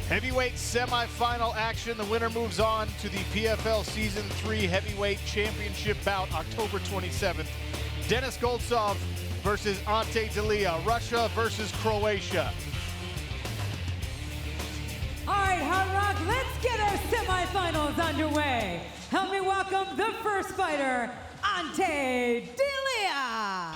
Heavyweight semifinal action. The winner moves on to the PFL Season 3 Heavyweight Championship bout October 27th. Denis Goltsov versus Ante Delija, Russia versus Croatia. All right, Hard Rock, let's get our semifinals underway. Help me welcome the first fighter, Ante Delija.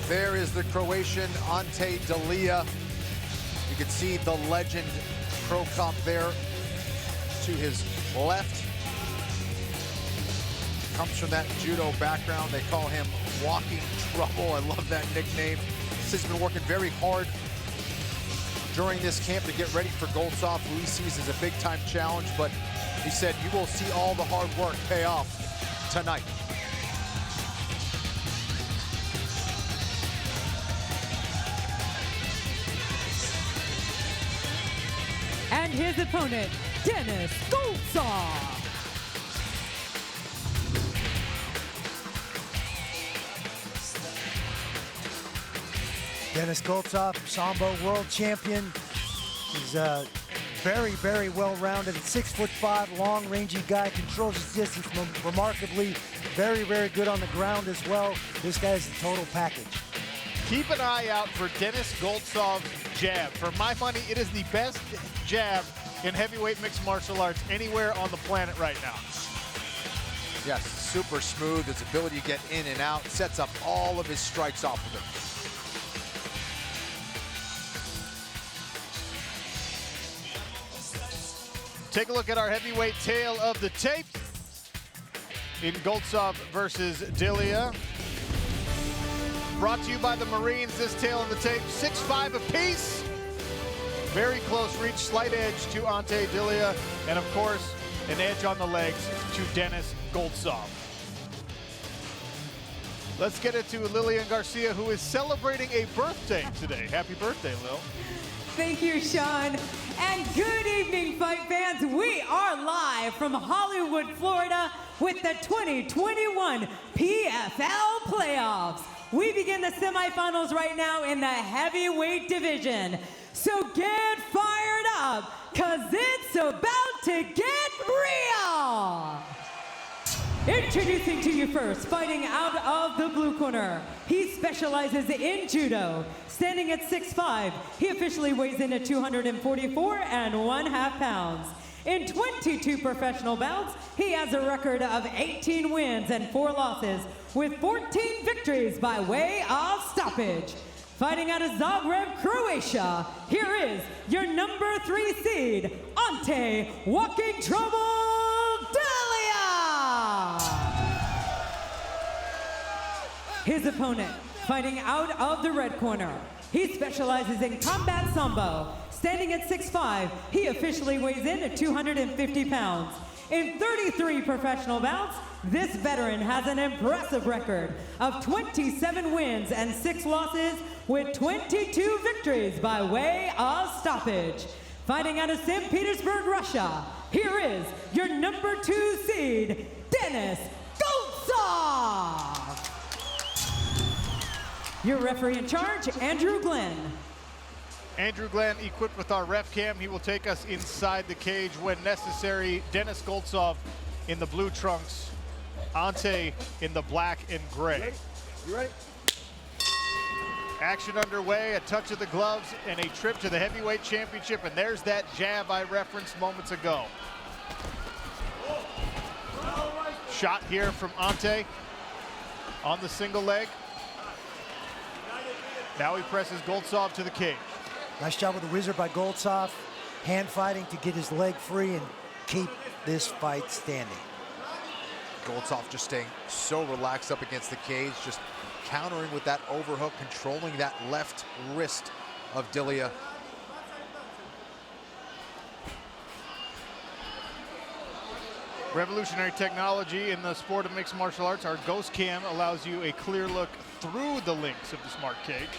There is the Croatian Ante Delija. You can see the legend Pro Cop there to his left. Comes from that judo background. They call him Walking Trouble. I love that nickname. He's been working very hard during this camp to get ready for Goltsov, who he sees as a big-time challenge, but he said you will see all the hard work pay off tonight. And his opponent, Denis Goltsov. Denis Goltsov, Sambo world champion. He's very, very well-rounded. 6'5", long, rangy guy, controls his distance remarkably. Very, very good on the ground as well. This guy's a total package. Keep an eye out for Denis Goltsov's jab. For my money, it is the best jab in heavyweight mixed martial arts anywhere on the planet right now. Yes, super smooth. His ability to get in and out sets up all of his strikes off of him. Take a look at our heavyweight tale of the tape in Goltsov versus Delija. Brought to you by the Marines, this tale of the tape, 6'5" apiece. Very close reach, slight edge to Ante Delija, and of course, an edge on the legs to Denis Goltsov. Let's get it to Lillian Garcia, who is celebrating a birthday today. Happy birthday, Lil. Thank you, Sean. And good evening, fight fans. We are live from Hollywood, Florida with the 2021 PFL Playoffs. We begin the semifinals right now in the heavyweight division. So get fired up, cause it's about to get real. Introducing to you first, fighting out of the blue corner. He specializes in judo. Standing at 6'5", he officially weighs in at 244.5 pounds. In 22 professional bouts, he has a record of 18 wins and 4 losses, with 14 victories by way of stoppage. Fighting out of Zagreb, Croatia, here is your number 3 seed, Ante Walking Trouble Delija. His opponent, fighting out of the red corner. He specializes in combat sambo. Standing at 6'5", he officially weighs in at 250 pounds. In 33 professional bouts, this veteran has an impressive record of 27 wins and 6 losses, with 22 victories by way of stoppage. Fighting out of St. Petersburg, Russia, here is your number 2 seed, Denis Goltsov. Your referee in charge, Andrew Glenn. Andrew Glenn, equipped with our ref cam, he will take us inside the cage when necessary. Denis Goltsov in the blue trunks, Ante in the black and gray. You ready? Action underway, a touch of the gloves, and a trip to the heavyweight championship, and there's that jab I referenced moments ago. Shot here from Ante on the single leg. Now he presses Goltsov to the cage. Nice job with the wizard by Goltsov. Hand fighting to get his leg free and keep this fight standing. Goltsov just staying so relaxed up against the cage, just countering with that overhook, controlling that left wrist of Delija. Revolutionary technology in the sport of mixed martial arts. Our Ghost Cam allows you a clear look through the links of the smart cage.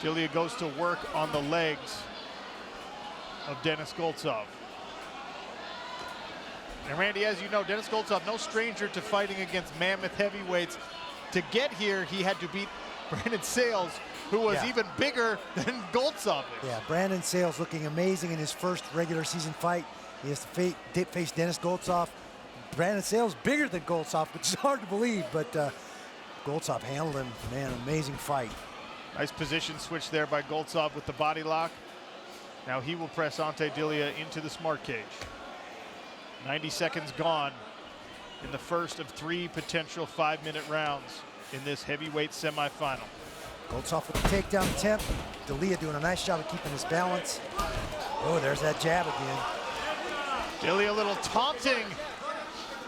Delija goes to work on the legs of Denis Goltsov. And Randy, as you know, Denis Goltsov, no stranger to fighting against mammoth heavyweights. To get here, he had to beat Brandon Sales, who was even bigger than Goltsov is. Yeah, Brandon Sales looking amazing in his first regular season fight. He has to face Denis Goltsov. Brandon Sales bigger than Goltsov, which is hard to believe, but Goltsov handled him. Man, amazing fight. Nice position switch there by Goltsov with the body lock. Now he will press Ante Delija into the smart cage. 90 seconds gone in the first of 3 potential 5-minute rounds in this heavyweight semifinal. Goltsov with the takedown attempt. Delija doing a nice job of keeping his balance. Oh, there's that jab again. Delija a little taunting,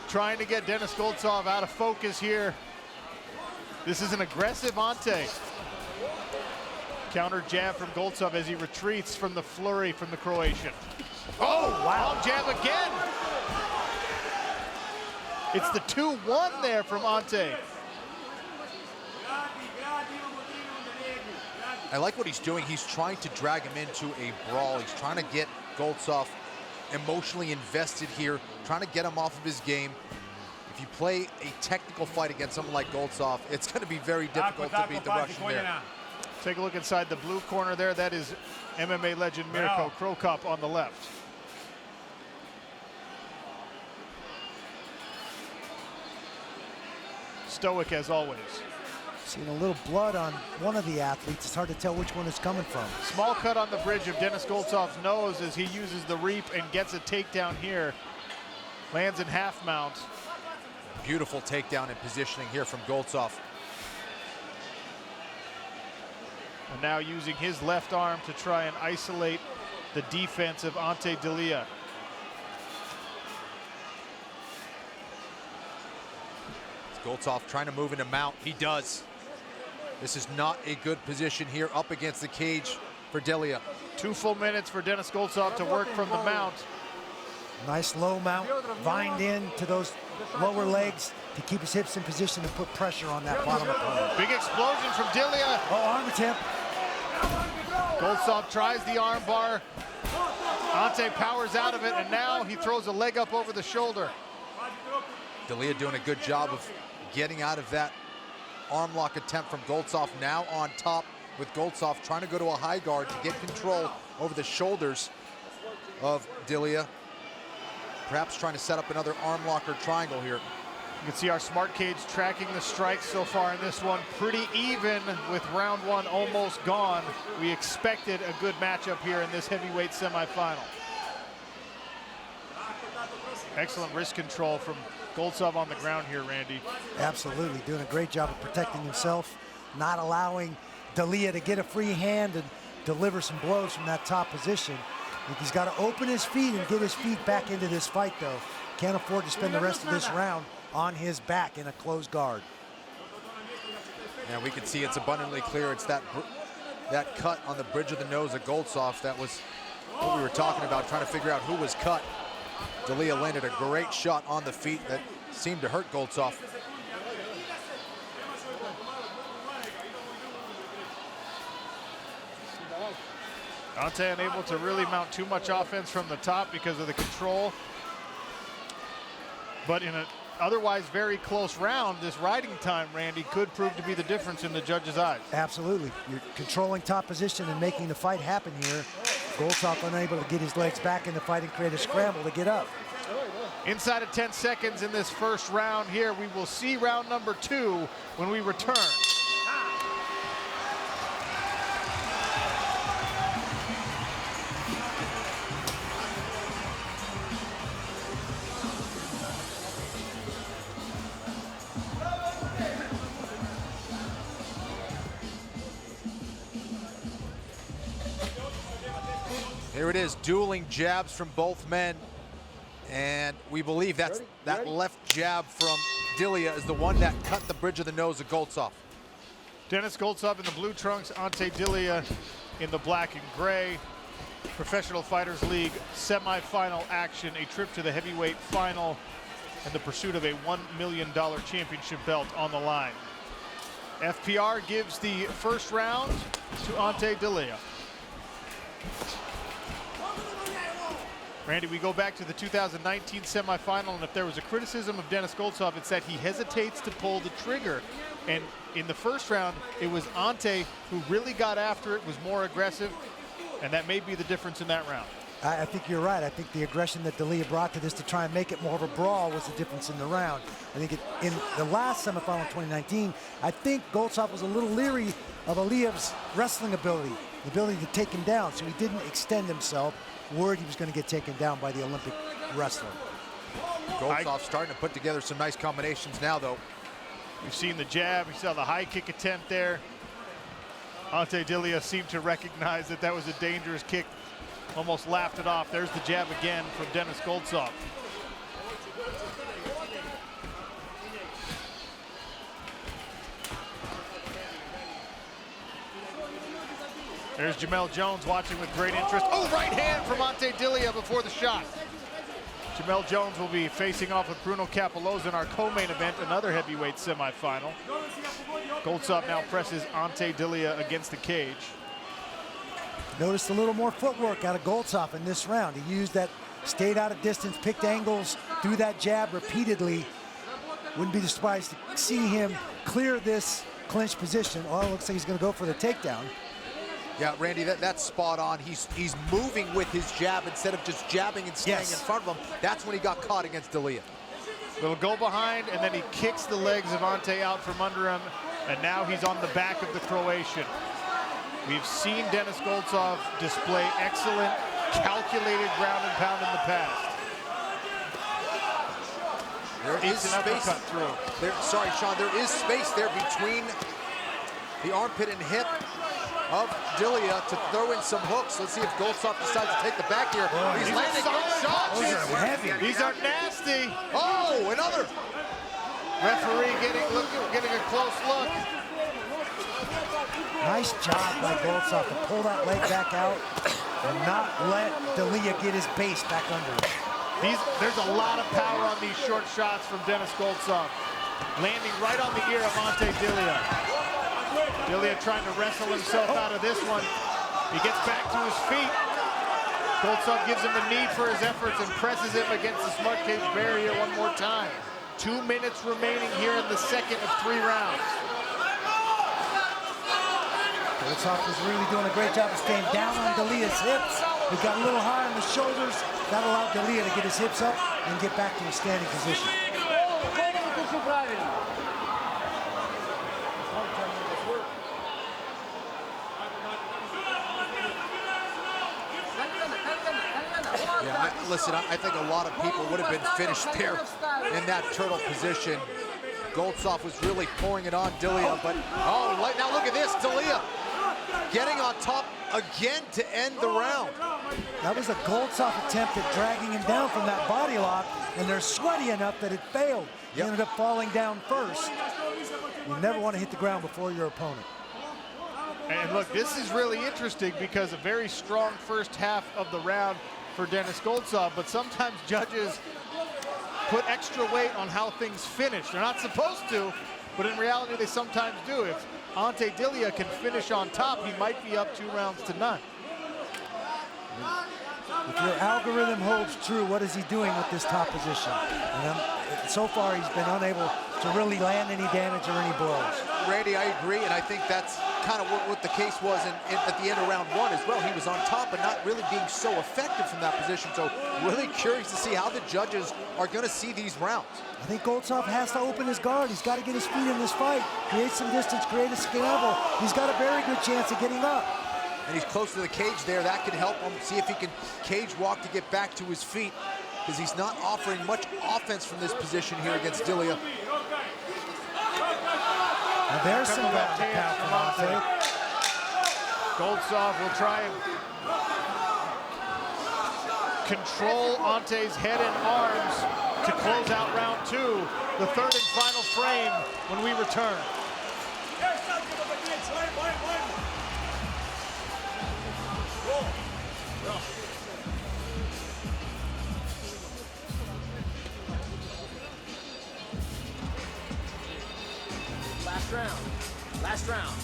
trying to get Denis Goltsov out of focus here. This is an aggressive Ante. Counter jab from Goltsov as he retreats from the flurry from the Croatian. Oh, wow. Long jab again. It's the 2-1 there from Ante. I like what he's doing. He's trying to drag him into a brawl. He's trying to get Goltsov emotionally invested here, trying to get him off of his game. If you play a technical fight against someone like Goltsov, it's going to be very difficult to beat the Russian there. Take a look inside the blue corner there. That is MMA legend Mirko Krokop on the left. Stoic as always. Seeing a little blood on one of the athletes. It's hard to tell which one it's coming from. Small cut on the bridge of Denis Goltsov's nose as he uses the reap and gets a takedown here. Lands in half mount. Beautiful takedown and positioning here from Goltsov. And now using his left arm to try and isolate the defense of Ante Delija. Goltsov trying to move into mount. He does. This is not a good position here up against the cage for Delija. 2 full minutes for Denis Goltsov to work from the mount. Nice low mount, vined in to those lower legs to keep his hips in position to put pressure on that bottom opponent. Big explosion from Delija. Oh, arm attempt. Goltsov tries the arm bar. Ante powers out of it, and now he throws a leg up over the shoulder. Delija doing a good job of getting out of that arm lock attempt from Goltsov. Now on top with Goltsov trying to go to a high guard to get control over the shoulders of Delija. Perhaps trying to set up another arm lock or triangle here. You can see our smart cage tracking the strikes so far in this one. Pretty even with round 1 almost gone. We expected a good matchup here in this heavyweight semifinal. Excellent wrist control from Goltsov on the ground here, Randy. Absolutely, doing a great job of protecting himself, not allowing Delija to get a free hand and deliver some blows from that top position. He's got to open his feet and get his feet back into this fight, though. Can't afford to spend the rest of this round on his back in a closed guard. And we can see it's abundantly clear. It's that cut on the bridge of the nose of Goltsov. That was what we were talking about, trying to figure out who was cut. Delija landed a great shot on the feet that seemed to hurt Goltsov. Ante unable to really mount too much offense from the top because of the control. But in an otherwise very close round, this riding time, Randy, could prove to be the difference in the judge's eyes. Absolutely. You're controlling top position and making the fight happen here. Goltsov unable to get his legs back in the fight and create a scramble to get up. Inside of 10 seconds in this first round here, we will see round number 2 when we return. Here it is, dueling jabs from both men. And we believe that left jab from Delija is the one that cut the bridge of the nose of Goltsov. Denis Goltsov in the blue trunks, Ante Delija in the black and gray. Professional Fighters League semifinal action, a trip to the heavyweight final, and the pursuit of a $1 million championship belt on the line. FPR gives the first round to Ante Delija. Randy, we go back to the 2019 semifinal, and if there was a criticism of Denis Goltsov, it's that he hesitates to pull the trigger And in the first round, it was Ante who really got after it, was more aggressive, and that may be the difference in that round. I think you're right. I think the aggression that Delija brought to this to try and make it more of a brawl was the difference in the round. I think in the last semifinal in 2019, I think Goltsov was a little leery of Aliyev's wrestling ability, the ability to take him down, so he didn't extend himself, worried he was going to get taken down by the Olympic wrestler. Goltsov starting to put together some nice combinations now, though. We've seen the jab, we saw the high kick attempt there. Ante Delija seemed to recognize that that was a dangerous kick, almost laughed it off. There's the jab again from Denis Goltsov. There's Jamel Jones watching with great interest. Oh, right hand from Ante Delija before the shot. Jamel Jones will be facing off with Bruno Capoloza in our co-main event, another heavyweight semifinal. Goltsov now presses Ante Delija against the cage. Noticed a little more footwork out of Goltsov in this round. He used that, stayed out of distance, picked angles, threw that jab repeatedly. Wouldn't be surprised to see him clear this clinch position. Oh, it looks like he's going to go for the takedown. Yeah, Randy, that's spot on. He's moving with his jab instead of just jabbing and staying in front of him. That's when he got caught against Delija. Little go behind, and then he kicks the legs of Ante out from under him, and now he's on the back of the Croatian. We've seen Denis Goltsov display excellent, calculated ground and pound in the past. There is space through. Sorry, Sean, there is space there between the armpit and hip of Delija to throw in some hooks. Let's see if Goltsov decides to take the back here. He's landing good shots. Those are heavy. These are nasty. Oh, another. Referee getting a close look. Nice job by Goltsov to pull that leg back out and not let Delija get his base back under him. There's a lot of power on these short shots from Denis Goltsov. Landing right on the ear of Ante Delija. Delija trying to wrestle himself out of this one. He gets back to his feet. Goltsov gives him the knee for his efforts and presses him against the smart cage barrier one more time. 2 minutes remaining here in the second of 3 rounds. Goltsov was really doing a great job of staying down on Delija's hips. He got a little high on the shoulders. That allowed Delija to get his hips up and get back to a standing position. Yeah, listen, I think a lot of people would have been finished there in that turtle position. Goltsov was really pouring it on Delija, but now look at this, Delija getting on top again to end the round. That was a Goltsov attempt at dragging him down from that body lock, and they're sweaty enough that it failed. He ended up falling down first. You never want to hit the ground before your opponent. And look, this is really interesting because a very strong first half of the round for Denis Goltsov, but sometimes judges put extra weight on how things finish. They're not supposed to, but in reality they sometimes do. If Ante Delija can finish on top, he might be up 2 rounds to none. If your algorithm holds true, what is he doing with this top position? And so far he's been unable to really land any damage or any blows. Randy, I agree, and I think that's kind of what the case was at the end of round 1 as well. He was on top but not really being so effective from that position. So really curious to see how the judges are going to see these rounds. I think Goltsov has to open his guard. He's got to get his feet in this fight, create some distance, create a scramble. He's got a very good chance of getting up. And he's close to the cage there. That can help him see if he can cage walk to get back to his feet, because he's not offering much offense from this position here against Delija. Now there's some left hand from Ante. Goltsov will try and control Ante's head and arms to close out round 2, the 3rd and final frame when we return. Last round.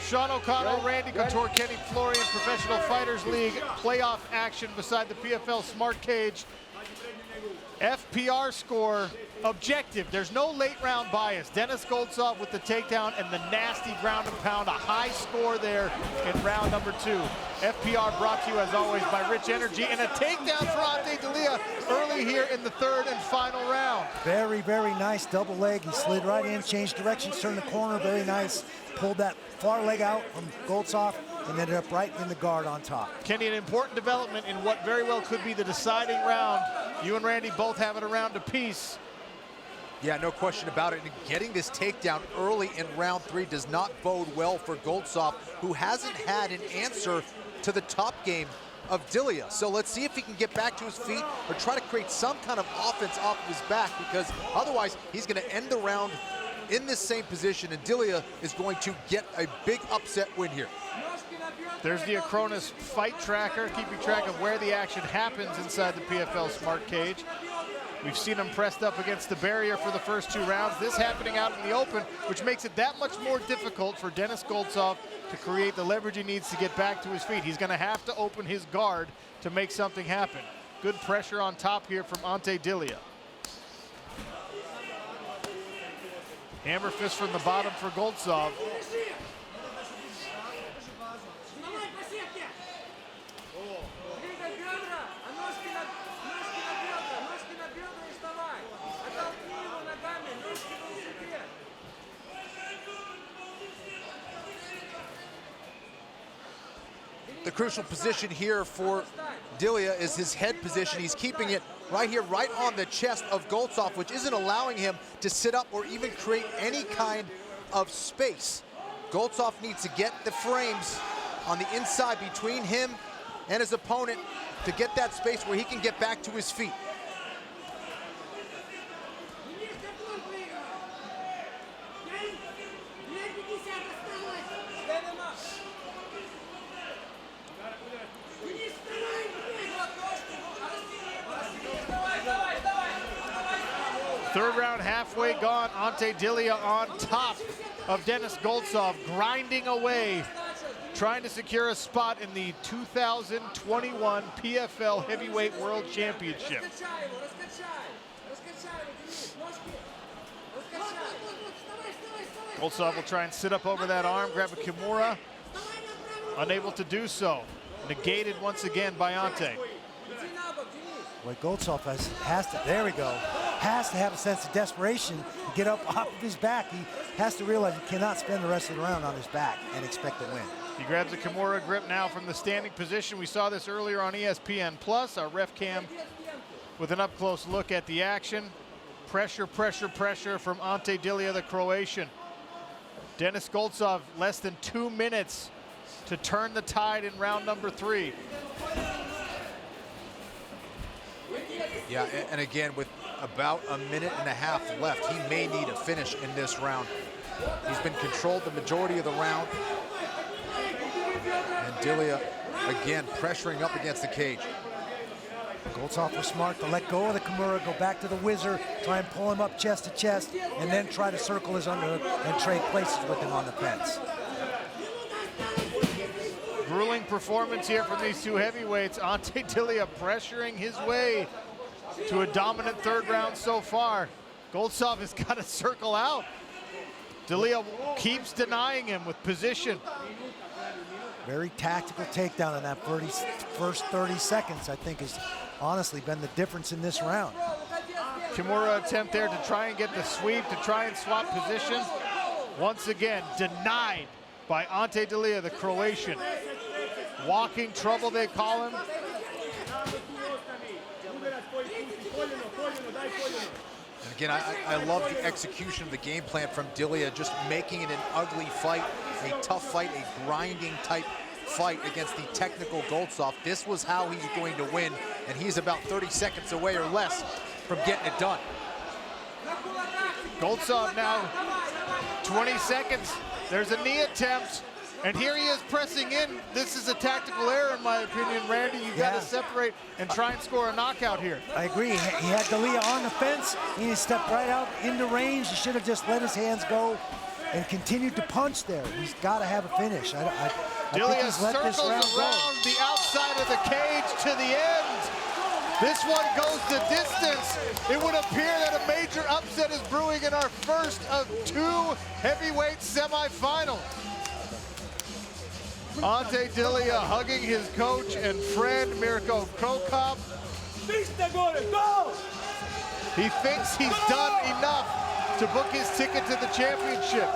Sean O'Connell, Randy Couture, Kenny Florian, Professional Fighters League playoff action beside the PFL Smart Cage. FPR score, objective. There's no late round bias. Denis Goltsov with the takedown and the nasty ground and pound. A high score there in round number 2. FPR brought to you as always by Rich Energy, and a takedown for Ante Delija early here in the 3rd and final round. Very, very nice double leg. He slid right in, changed directions, turned the corner, very nice. Pulled that far leg out from Goltsov and ended up right in the guard on top. Kenny, an important development in what very well could be the deciding round. You and Randy both have it around apiece. Yeah, no question about it. And getting this takedown early in round 3 does not bode well for Goltsov, who hasn't had an answer to the top game of Delija. So let's see if he can get back to his feet or try to create some kind of offense off of his back, because otherwise he's going to end the round in this same position, and Delija is going to get a big upset win here. There's the Acronis fight tracker, keeping track of where the action happens inside the PFL Smart Cage. We've seen him pressed up against the barrier for the first 2 rounds. This happening out in the open, which makes it that much more difficult for Denis Goltsov to create the leverage he needs to get back to his feet. He's going to have to open his guard to make something happen. Good pressure on top here from Ante Delija. Hammer fist from the bottom for Goltsov. The crucial position here for Delija is his head position. He's keeping it right here, right on the chest of Goltsov, which isn't allowing him to sit up or even create any kind of space. Goltsov needs to get the frames on the inside between him and his opponent to get that space where he can get back to his feet. Third round halfway gone. Ante Delija on top of Denis Goltsov, grinding away, trying to secure a spot in the 2021 PFL Heavyweight World Championship. Goltsov will try and sit up over that arm, grab a Kimura. Unable to do so. Negated once again by Ante. Boy, Goltsov has to, there we go, has to have a sense of desperation to get up off of his back. He has to realize he cannot spend the rest of the round on his back and expect to win. He grabs a Kimura grip now from the standing position. We saw this earlier on ESPN Plus, our ref cam with an up-close look at the action. Pressure, pressure, pressure from Ante Delija, the Croatian. Denis Goltsov, less than 2 minutes to turn the tide in round number 3. Yeah, and again, with about a minute and a half left, he may need a finish in this round. He's been controlled the majority of the round. And Delija, again, pressuring up against the cage. Goltsov was smart to let go of the Kimura, go back to the whizzer, try and pull him up chest to chest, and then try to circle his underhook and trade places with him on the fence. Grueling performance here from these 2 heavyweights. Ante Delija pressuring his way to a dominant 3rd round so far. Goltsov has got to circle out. Delija keeps denying him with position. Very tactical takedown in that first 30 seconds, I think, has honestly been the difference in this round. Kimura attempt there to try and get the sweep, to try and swap position. Once again, denied by Ante Delija, the Croatian. Walking trouble, they call him. And again, I love the execution of the game plan from Delija, just making it an ugly fight, a tough fight, a grinding type fight against the technical Goltsov. This was how he's going to win, and he's about 30 seconds away or less from getting it done. Goltsov now 20 seconds. There's a knee attempt, and here he is pressing in. This is a tactical error, in my opinion, Randy. You've got to separate and try and score a knockout here. I agree. He had Delija on the fence. He stepped right out into range. He should have just let his hands go and continued to punch there. He's got to have a finish. I think Delija he's let this circles round around go. the outside of the cage to the end. This one goes the distance. It would appear that a major upset is brewing in our first of 2 heavyweight semifinals. Ante Delija hugging his coach and friend Mirko Krokop. He thinks he's done enough to book his ticket to the championship.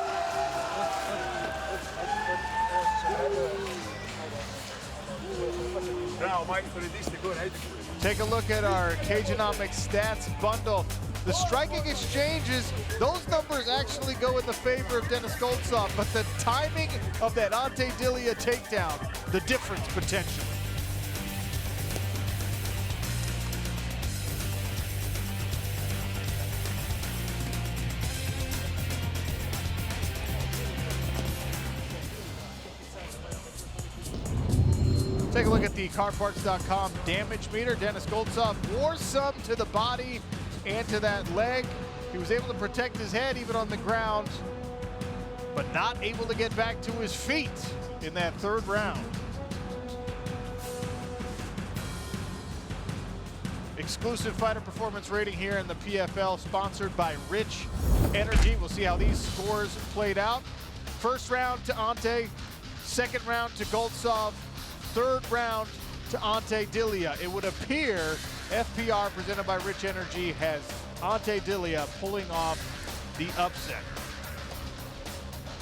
Take a look at our Cageonomics stats bundle. The striking exchanges, those numbers actually go in the favor of Denis Goltsov, but the timing of that Ante Delija takedown, the difference potentially. Take a look at the carparts.com damage meter. Denis Goltsov wore some to the body and to that leg. He was able to protect his head even on the ground, but not able to get back to his feet in that 3rd round. Exclusive fighter performance rating here in the PFL, sponsored by Rich Energy. We'll see how these scores played out. 1st round to Ante, 2nd round to Goltsov, 3rd round to Ante Delija. It would appear FPR, presented by Rich Energy, has Ante Delija pulling off the upset.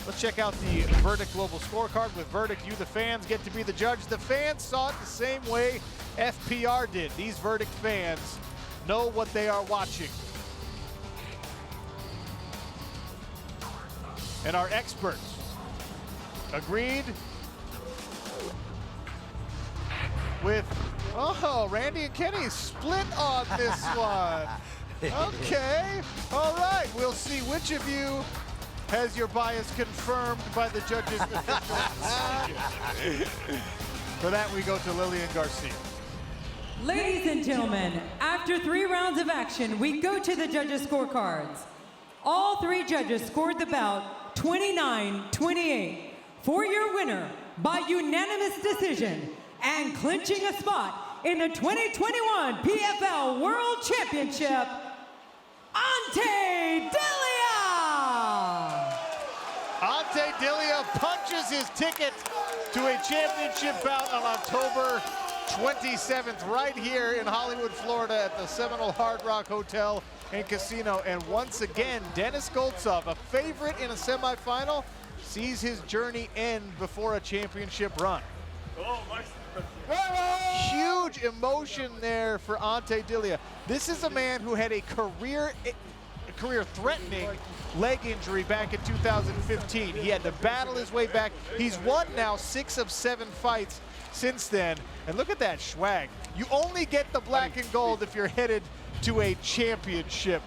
Let's check out the Verdict Global Scorecard. With Verdict, you, the fans, get to be the judge. The fans saw it the same way FPR did. These Verdict fans know what they are watching. And our experts agreed with, oh, Randy and Kenny split on this one. Okay, all right. We'll see which of you has your bias confirmed by the judges' official decision. For that, we go to Lillian Garcia. Ladies and gentlemen, after 3 rounds of action, we go to the judges' scorecards. All 3 judges scored the bout 29-28 for your winner by unanimous decision and clinching a spot in the 2021 PFL World Championship, Ante Delija! Ante Delija punches his ticket to a championship bout on October 27th, right here in Hollywood, Florida, at the Seminole Hard Rock Hotel and Casino. And once again, Denis Goltsov, a favorite in a semifinal, sees his journey end before a championship run. Huge emotion there for Ante Delija. This is a man who had a career-threatening leg injury back in 2015. He had to battle his way back. He's won now 6 of 7 fights since then. And look at that swag. You only get the black and gold if you're headed to a championship